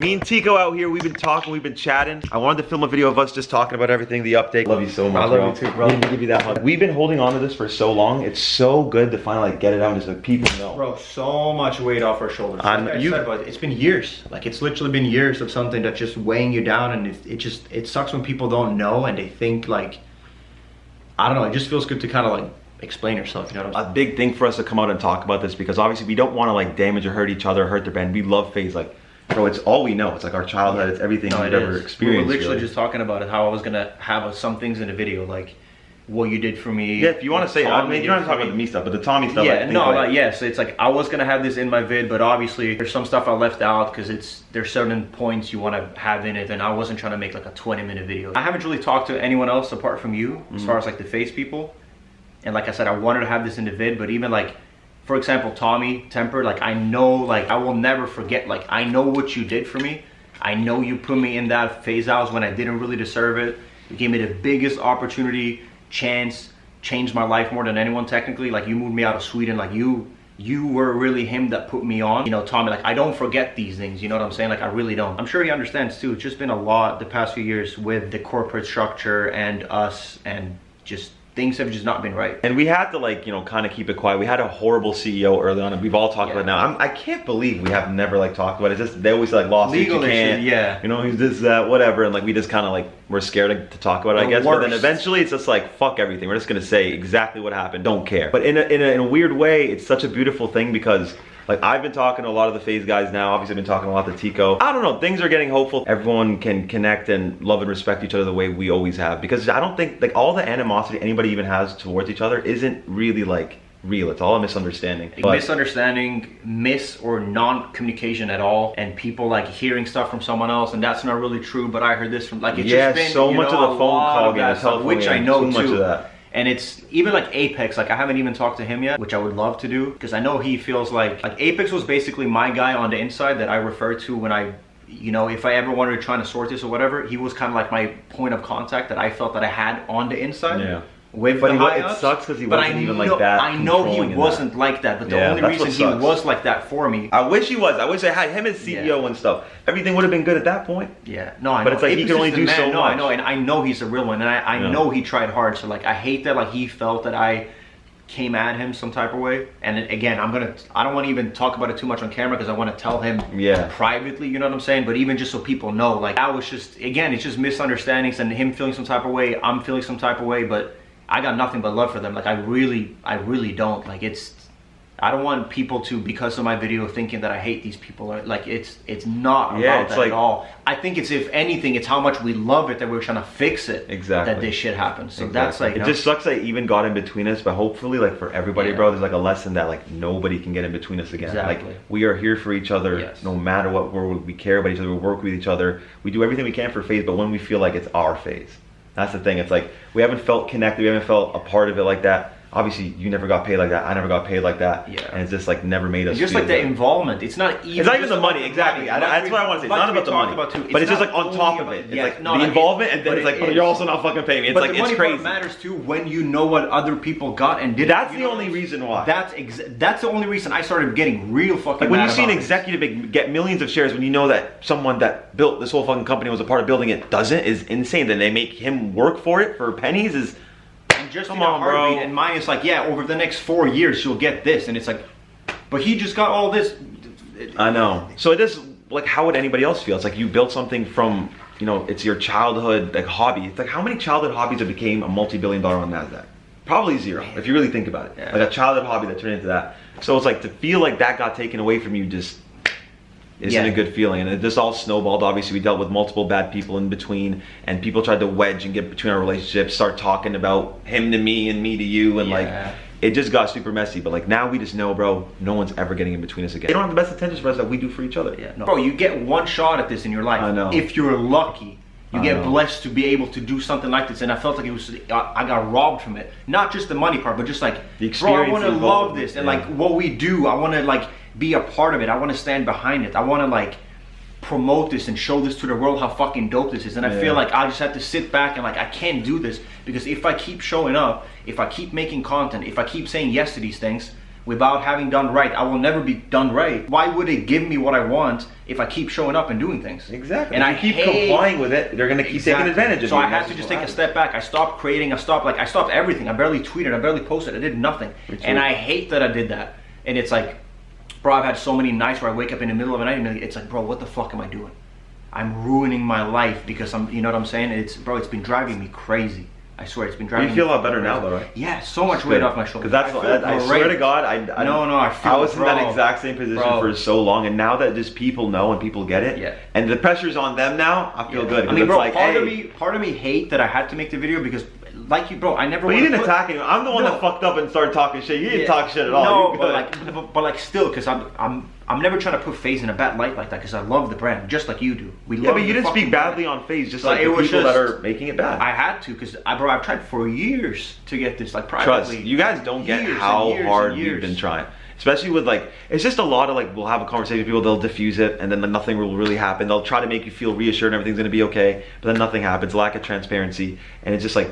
Me and Teeqo out here, we've been talking, we've been chatting. I wanted to film a video of us just talking about everything, the update. Love you so much, bro. I love you too, bro. Let me give you that hug. We've been holding on to this for so long. It's so good to finally like get it out and just like people know. Bro, so much weight off our shoulders. Like I said, but it's been years. Like it's literally been years of something that's just weighing you down, and it sucks when people don't know and they think like, I don't know, it just feels good to kind of like explain yourself, you know what I'm saying? A big thing for us to come out and talk about this because obviously we don't want to like damage or hurt each other, hurt their band. We love FaZe, like, bro, it's all we know. It's like our childhood. It's everything we've ever experienced. We were literally just talking about it, how I was gonna have some things in the video, like what you did for me. Yeah, if you want to say, I mean, you don't have to talk about the me stuff, but the Tommy stuff. Yeah, no, like, yeah. So it's like I was gonna have this in my vid, but obviously there's some stuff I left out because there's certain points you want to have in it, and I wasn't trying to make like a 20-minute video. I haven't really talked to anyone else apart from you, as far as like the FaZe people, and like I said, I wanted to have this in the vid, but even like, for example, Tommy, Temper, like I know, like I will never forget, like I know what you did for me. I know you put me in that FaZe house when I didn't really deserve it. You gave me the biggest opportunity, chance, changed my life more than anyone technically. Like you moved me out of Sweden, like you were really him that put me on. You know, Tommy, like I don't forget these things, you know what I'm saying? Like I really don't. I'm sure he understands too. It's just been a lot the past few years with the corporate structure and us, and just things have just not been right. And we had to like, you know, kind of keep it quiet. We had a horrible CEO early on, and we've all talked about it now. I can't believe we have never like talked about it. It's just, they always like lawsuits, you can't, yeah. You know, he's this, that, whatever. And like, we just kind of like, we're scared to talk about it, I guess. But then eventually it's just like, fuck everything. We're just gonna say exactly what happened, don't care. But in a weird way, it's such a beautiful thing because like I've been talking to a lot of the FaZe guys now. Obviously I've been talking a lot to Teeqo. I don't know, things are getting hopeful. Everyone can connect and love and respect each other the way we always have. Because I don't think like all the animosity anybody even has towards each other isn't really like real. It's all a misunderstanding. Misunderstanding, or non-communication at all, and people like hearing stuff from someone else, and that's not really true, but I heard this from like, it's just been, so much of the phone call game, which I know too much of that. And it's even like Apex, like I haven't even talked to him yet, which I would love to do, because I know he feels like Apex was basically my guy on the inside that I referred to when I, you know, if I ever wanted to try to sort this or whatever, he was kind of like my point of contact that I felt that I had on the inside. Yeah. With but the it sucks because he wasn't even like that. I know he wasn't like that, but the only reason he was like that for me. I wish he was. I wish I had him as CEO and stuff. Everything would have been good at that point. Yeah, no, I know. But it's like he can only do so much. No, I know, and I know he's a real one, and I know he tried hard. So like, I hate that like he felt that I came at him some type of way. And again, I don't want to even talk about it too much on camera because I want to tell him privately, you know what I'm saying? But even just so people know, like I was just, again, it's just misunderstandings and him feeling some type of way, I'm feeling some type of way, but I got nothing but love for them. Like I really don't. Like I don't want people to, because of my video, thinking that I hate these people. Like it's not about that at all. I think it's, if anything, it's how much we love it that we're trying to fix it. Exactly. That this shit happens. So that's like, it just sucks that I even got in between us, but hopefully like for everybody, bro, there's like a lesson that like nobody can get in between us again. Exactly. Like we are here for each other no matter what. We care about each other, we work with each other, we do everything we can for FaZe, but when we feel like it's our FaZe. That's the thing. It's like we haven't felt connected. We haven't felt a part of it like that. Obviously, you never got paid like that. I never got paid like that. Yeah. And it's just like never made us. It's just like the involvement. It's not even. It's not even the money. Exactly. That's what I want to say. It's not about the money. But it's just like on top of it. It's like the involvement, and then it's like, but you're also not fucking paying me. It's like it's crazy. But the money matters too when you know what other people got and did. That's the only reason why. That's the only reason I started getting real fucking. Like when you see an executive get millions of shares, when you know that someone that built this whole fucking company was a part of building it doesn't, is insane. Then they make him work for it for pennies is. Just come on, bro. And mine is like, yeah, over the next 4 years you'll get this, and it's like, but he just got all this. I know. So it is like, how would anybody else feel? It's like you built something from, you know, it's your childhood like hobby. It's like, how many childhood hobbies have became a multi-billion-dollar on NASDAQ? Probably zero, if you really think about it. Yeah. Like a childhood hobby that turned into that. So it's like to feel like that got taken away from you just isn't a good feeling. And it just all snowballed. Obviously we dealt with multiple bad people in between, and people tried to wedge and get between our relationships, start talking about him to me and me to you, and like it just got super messy. But like now we just know, bro, no one's ever getting in between us again. They don't have the best intentions for us that we do for each other. Bro, you get one shot at this in your life. I know. If you're lucky, you get blessed to be able to do something like this. And I felt like it was, I got robbed from it. Not just the money part, but just like, the experience. Bro, I want to love this, and like what we do, I want to like be a part of it. I want to stand behind it. I want to like promote this and show this to the world how fucking dope this is. And I feel like I just have to sit back and like, I can't do this, because if I keep showing up, if I keep making content, if I keep saying yes to these things, without having done right. I will never be done right. Why would it give me what I want if I keep showing up and doing things? Exactly. And if you keep complying with it, they're gonna keep taking advantage of you. So I had to just take a step back. I stopped creating. I stopped everything. I barely tweeted. I barely posted. I did nothing. And I hate that I did that. And it's like, bro, I've had so many nights where I wake up in the middle of the night and it's like, bro, what the fuck am I doing? I'm ruining my life because you know what I'm saying? It's been driving me crazy. I swear, it's been driving me. You feel a lot better now, though, right? Yeah, so much weight off my shoulders. Because I swear to God, I was in that exact same position for so long, and now that just people know and people get it, and the pressure's on them now, I feel good. I mean, bro, like, part of me hate that I had to make the video because, like you, bro, I never. But you didn't attack anyone. I'm the one that fucked up and started talking shit. You didn't talk shit at all. No, but like still, because I'm never trying to put FaZe in a bad light like that because I love the brand just like you do. Yeah, but you didn't speak badly on FaZe, just like the people that are making it bad. I had to because I've tried for years to get this, like, privately. Trust, you guys don't get how hard we've been trying. Especially with, like, it's just a lot of, like, we'll have a conversation with people, they'll diffuse it, and then nothing will really happen. They'll try to make you feel reassured and everything's gonna be okay, but then nothing happens, lack of transparency, and it's just like,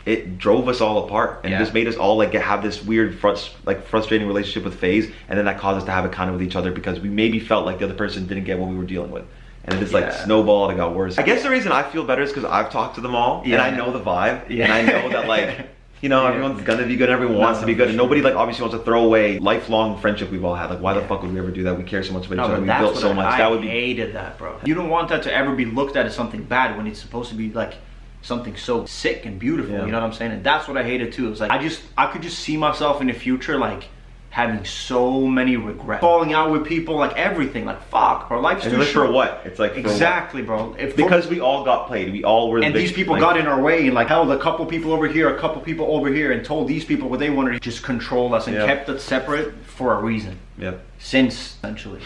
it drove us all apart, and it just made us all like have this weird frustrating relationship with FaZe, and then that caused us to have it kind of with each other because we maybe felt like the other person didn't get what we were dealing with, and it just like snowballed and got worse. I guess the reason I feel better is because I've talked to them all, and I know the vibe, and I know that, like, you know, everyone's gonna be good, everyone wants to be good, and nobody, like, obviously wants to throw away lifelong friendship we've all had. Like, why the fuck would we ever do that? We care so much about each other, we built so much. That would be. I hated that, bro. You don't want that to ever be looked at as something bad when it's supposed to be like something so sick and beautiful, you know what I'm saying? And that's what I hated too. It was like I could just see myself in the future like having so many regrets, falling out with people, like everything, like fuck, our life's too short. For what? It's like exactly, bro. Because we all got played, we all were. And these people got in our way and like held a couple people over here, a couple people over here, and told these people what they wanted to just control us and kept it separate for a reason. Yeah. Since essentially,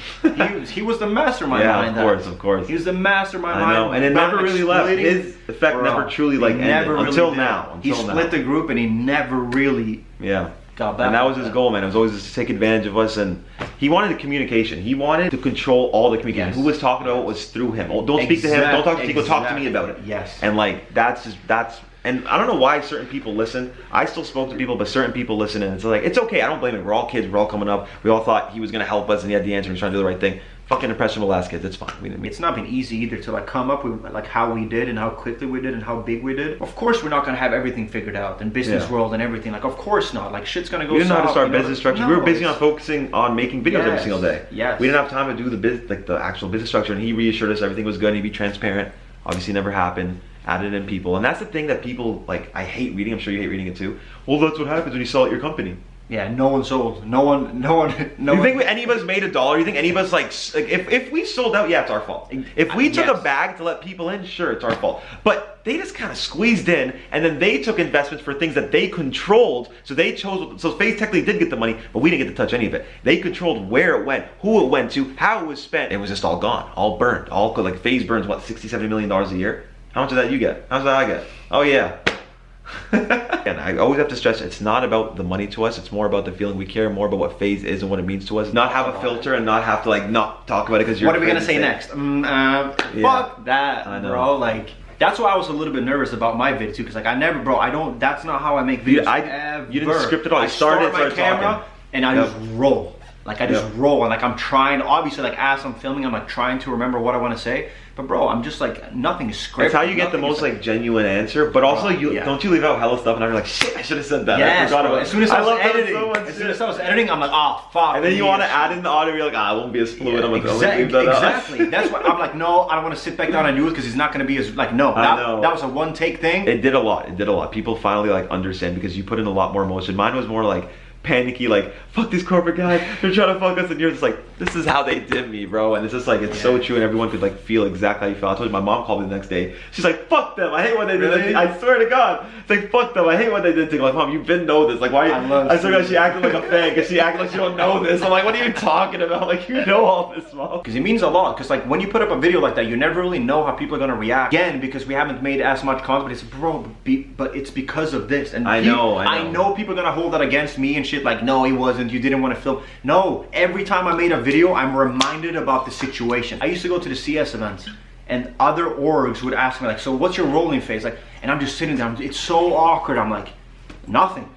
he was the mastermind behind that. Of course. He was the mastermind. I know, and it never really left. His effect never truly like ended until now. He split the group, and he never really got back. And that was his goal, man. It was always just to take advantage of us, and he wanted the communication. He wanted to control all the communication. Who was talking about it was through him. Oh, don't speak to him. Don't talk to Teeqo. Talk to me about it. Yes. And like that's. And I don't know why certain people listen. I still spoke to people, but certain people listen, and it's like, it's okay. I don't blame it. We're all kids. We're all coming up. We all thought he was gonna help us, and he had the answer. He was trying to do the right thing. Fucking impressionable ass kids. It's fine. It's not been easy either to like come up with like how we did and how quickly we did and how big we did. Of course, we're not gonna have everything figured out in business world and everything. Like, of course not. Like, shit's gonna go. We didn't know how to start you know? business structure. We were busy on focusing on making videos every single day. Yes. We didn't have time to do the actual business structure. And he reassured us everything was good. And he'd be transparent. Obviously, never happened. Added in people, and that's the thing that people like. I hate reading. I'm sure you hate reading it too. Well, that's what happens when you sell out your company. Yeah, no one sold. No one. You think any of us made $1? You think any of us like if we sold out? Yeah, it's our fault. If we took a bag to let people in, sure, it's our fault. But they just kind of squeezed in, and then they took investments for things that they controlled. So they chose. So FaZe technically did get the money, but we didn't get to touch any of it. They controlled where it went, who it went to, how it was spent. It was just all gone, all burned, all like FaZe burns what $60-70 million a year. How much of that you get? How much did I get? Oh yeah. And I always have to stress, it's not about the money to us, it's more about the feeling. We care more about what FaZe is and what it means to us. Not have a filter and not have to like not talk about it because you're. What are we gonna say next? Fuck that, bro. Like, that's why I was a little bit nervous about my vid too, because like I don't. That's not how I make videos. You didn't script it all. I started my camera talking. And I just roll. Like I just roll, and like I'm trying. Obviously, like as I'm filming, I'm like trying to remember what I want to say. But bro, I'm just like, nothing is scripted. That's how you get the most like genuine answer. But also, don't you leave out hella stuff, and I'm like, shit, I should have said that. Yes, I forgot about it. As soon as I was editing, I'm like, oh fuck. And then you want to add in the audio, you're like, I won't be as fluid. I'm like, leave that out. Exactly. That's why I'm like, no, I don't want to sit back down and do it because he's not going to be as like, no. That was a one take thing. It did a lot. It did a lot. People finally like understand because you put in a lot more emotion. Mine was more like panicky, like, fuck these corporate guys, they're trying to fuck us, and you're just like, this is how they did me, bro. And it's just like, it's so true, and everyone could like feel exactly how you felt. I told you, my mom called me the next day, she's like, fuck them, I hate what they did. I swear to God, it's like, fuck them, I hate what they did to you. Like, mom, you been know this, like, why? I swear to God, she acted like a fan because she acted like she don't know this. I'm like, what are you talking about? Like, you know all this, mom. Because it means a lot, because like when you put up a video like that, you never really know how people are gonna react. Again, because we haven't made as much content, but it's, bro, but it's because of this. And I know people are gonna hold that against me and shit, like, no, he wasn't, you didn't want to film. No, every time I made a video, I'm reminded about the situation. I used to go to the CS events, and other orgs would ask me like, so what's your role in FaZe? Like, and I'm just sitting there, it's so awkward. I'm like, nothing.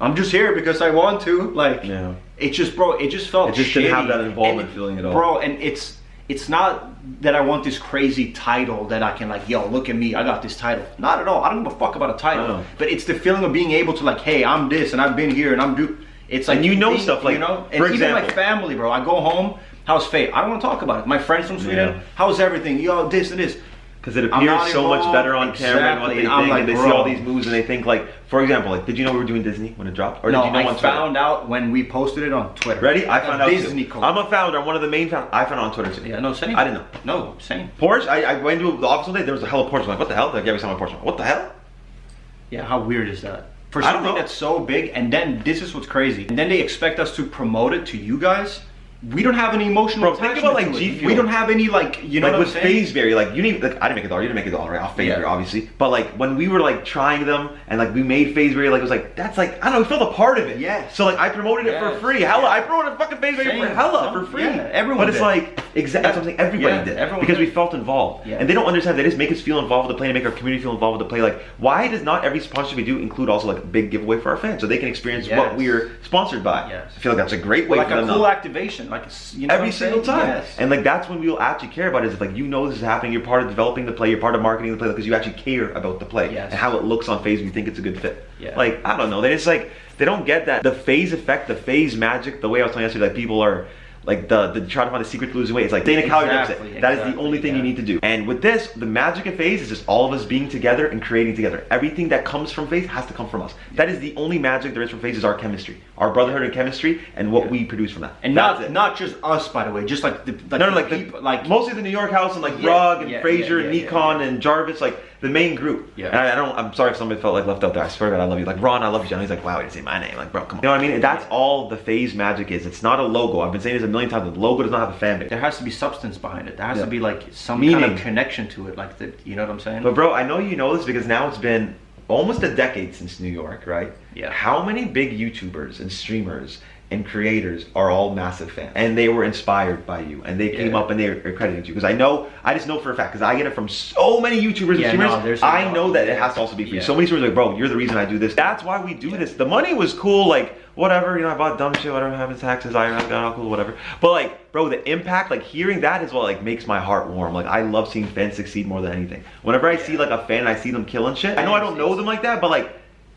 I'm just here because I want to. Like, Yeah. it just, bro, it just felt It just shitty. didn't have that involvement And, feeling at all. Bro, and it's not that I want this crazy title that I can like, yo, look at me, I got this title. Not at all. I don't give a fuck about a title. I know. But it's the feeling of being able to like, hey, I'm this and I've been here and I'm it's like, And you know stuff like, you know, and for even example, my family, bro. I go home, how's Faye? I don't want to talk about it. My friends from Sweden, Yeah. how's everything? Yo, this and this. because it I'm appears not so much involved. better on camera and what they Exactly. And I'm think, like, and they see bro. all these moves and they think like, for example, like, did you know we were doing Disney when it dropped? Or No, did you know I on Twitter? found out when we posted it on Twitter. Ready? I found out Disney too. code. I'm a founder. I'm one of the main founders. I found it on Twitter too. Yeah, no, same. I didn't know. No, same. Porsche, I went to the office one day, there was a hella Porsche. I'm like, what the hell? Like, every time I Porsche, I'm like, what the hell? Yeah, how weird is that? For I don't something know. that's so big, and then this is what's crazy. And then they expect us to promote it to you guys. We don't have any emotional Bro, think attachment about, like, to G it. Fuel. We don't have any like, you know Like what with I'm saying? FaZe Berry, like you didn't like I didn't make a dollar, you didn't make a dollar, right? Off FaZe Yeah. Berry, obviously. But like when we were like trying them and like we made FaZe Berry, like it was like that's like I don't know, we felt a part of it. Yes. So like I promoted it for Yes. free. Hella, Yeah. I promoted fucking FaZe Berry for Same. hella for free. Yeah, everyone But it's did. like exactly that's what I'm saying. Everybody Yeah, did everyone because did. we felt involved. Yeah. And they don't understand. They just make us feel involved with the play and make our community feel involved with the play. Like why does not every sponsorship we do include also like a big giveaway for our fans so they can experience Yes. what we're sponsored by? Yes. I feel like that's a great way Like for a them to cool activation, like you know every what I'm single saying? time. Yes. And like that's when we'll actually care about it is if like you know this is happening, you're part of developing the play, you're part of marketing the play because you actually care about the play Yes. and how it looks on FaZe and you think it's a good fit. Yeah. Like I don't know, they just like they don't get that the FaZe effect, the FaZe magic, the way I was telling you yesterday, like people are like the try to find the secret to losing weight. It's like staying a calorie deficit. That is the only thing you need to do. And with this, the magic of FaZe is just all of us being together and creating together. Everything that comes from FaZe has to come from us. That is the only magic there is from FaZe is our chemistry, our brotherhood and chemistry, and what we produce from that. And That's not just us, by the way, just like the like people, the, like mostly the New York house and like Yeah, Rug and yeah, Frazier yeah, and yeah, Nikon yeah. and Jarvis, like the main group. Yeah. And I'm sorry if somebody felt like left out there. I swear to God, I love you. Like Ron, I love you. John. He's like, wow, he didn't say my name. Like, bro, come on. You know what I mean? And that's all the FaZe magic is. It's not a logo. I've been saying this a million times. The logo does not have a fan base. there has to be substance behind it. There has Yeah. to be like some Meaning. kind of connection to it, like the, you know what I'm saying? But bro, I know you know this because now it's been almost a decade since New York, right? Yeah. How many big YouTubers and streamers and creators are all massive fans and they were inspired by you and they came Yeah. up and they accredited you? Because I just know for a fact because I get it from so many YouTubers Yeah, and no, streamers. there's a I lot. know that it has to also be free. Yeah. So many streamers are like, bro, you're the reason I do this. That's why we do this. The money was cool, like whatever, you know, I bought dumb shit, whatever happened, taxes, I got all cool, whatever. But like, bro, the impact, like hearing that is what like makes my heart warm. Like I love seeing fans succeed more than anything. Whenever I see like a fan and I see them killing shit, I know I don't know them like that, but like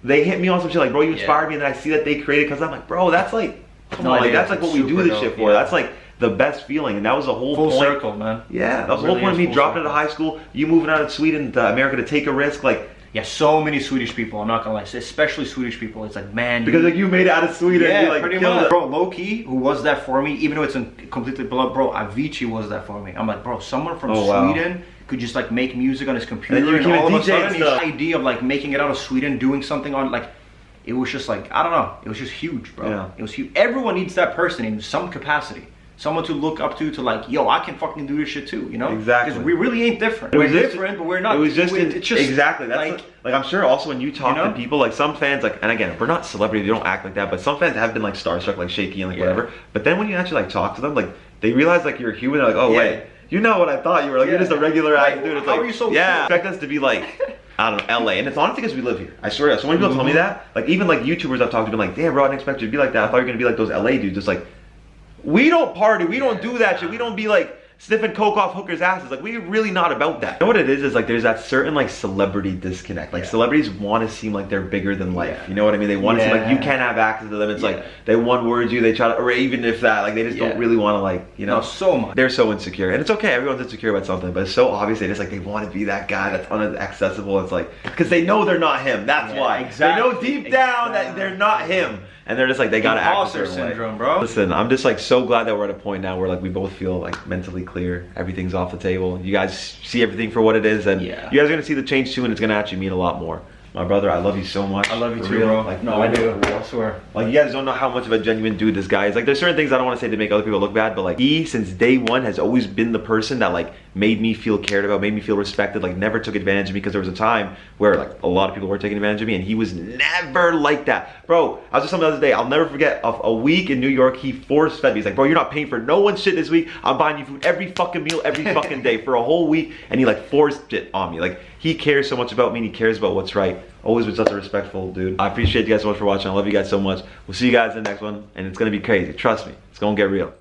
they hit me on some shit like, bro, you inspired me, and then I see that they created because I'm like, bro, that's like, come No, on, like it that's is. like what It's we do super this dope, shit for. yeah. That's like the best feeling, and that was the whole Full point. circle, man. Yeah, that was the Really whole point of is me full dropping circle. out of high school, you moving out of Sweden to America to take a risk, like Yeah, so many Swedish people. I'm not gonna lie, especially Swedish people. It's like, man, because like you made it out of Sweden, yeah, you like pretty killed much. it. Bro, low key, who was that for me? Even though it's completely blood, bro. Avicii was that for me. I'm like, bro, someone from Oh, wow. Sweden could just like make music on his computer, And you and became a all of a DJ sudden, and his stuff. idea of like making it out of Sweden, doing something on like, it was just like, I don't know, it was just huge, bro. Yeah. It was huge. Everyone needs that person in some capacity. Someone to look up to like, yo, I can fucking do this shit too, you know? Exactly. Because we really ain't different. It We're was just- different, but we're not. It was just, it's just exactly. That's like I'm sure also when you talk You know? to people, like some fans, like, and again, we're not celebrities, we don't act like that, but some fans have been like starstruck, like shaky and like Yeah. whatever. But then when you actually like talk to them, like they realize like you're a human. They're like, oh Yeah. wait, you know what I thought you were? Like you're Yeah. just a regular ass Right, dude. It's how like, are you so yeah, cool? expect us to be like. I don't know, LA, and it's honestly because we live here. I swear. So when people tell me that, like even like YouTubers I've talked to, been like, damn, bro, I didn't expect you to be like that. I thought you were gonna be like those LA dudes. Just like, we don't party, we don't do that shit. We don't be like sniffing coke off hookers' asses. Like we're really not about that. You know what it is like there's that certain like celebrity disconnect. Like Yeah. celebrities want to seem like they're bigger than life. Yeah. You know what I mean? They want to seem like you Yeah. can't have access to them. It's like Yeah. they one word you, they try to, or even if that, like they just Yeah. don't really want to like, you know. No, so much. They're so insecure, and it's okay. Everyone's insecure about something, but it's so obvious. They just like they want to be that guy that's unaccessible. It's like because they know they're not him. That's Yeah, why. exactly. They know deep down that they're not him, and they're just like they gotta act a Imposter certain way. syndrome, bro. Listen, I'm just like so glad that we're at a point now where like we both feel like mentally clear. Everything's off the table. You guys see everything for what it is, and Yeah. you guys are gonna see the change too, and it's gonna actually mean a lot more. My brother, I love you so much. I love you For too, real. bro. Like, No, I do. I swear. Like you guys don't know how much of a genuine dude this guy is. Like there's certain things I don't want to say to make other people look bad, but like he since day one has always been the person that like made me feel cared about, made me feel respected, like never took advantage of me, because there was a time where like a lot of people were taking advantage of me and he was never like that. Bro, I was just telling him the other day, I'll never forget a week in New York, he force fed me. He's like, bro, you're not paying for no one's shit this week. I'm buying you food every fucking meal, every fucking day for a whole week, and he like forced it on me. Like he cares so much about me and he cares about what's right. Always been such a respectful dude. I appreciate you guys so much for watching. I love you guys so much. We'll see you guys in the next one, and it's gonna be crazy. Trust me, it's gonna get real.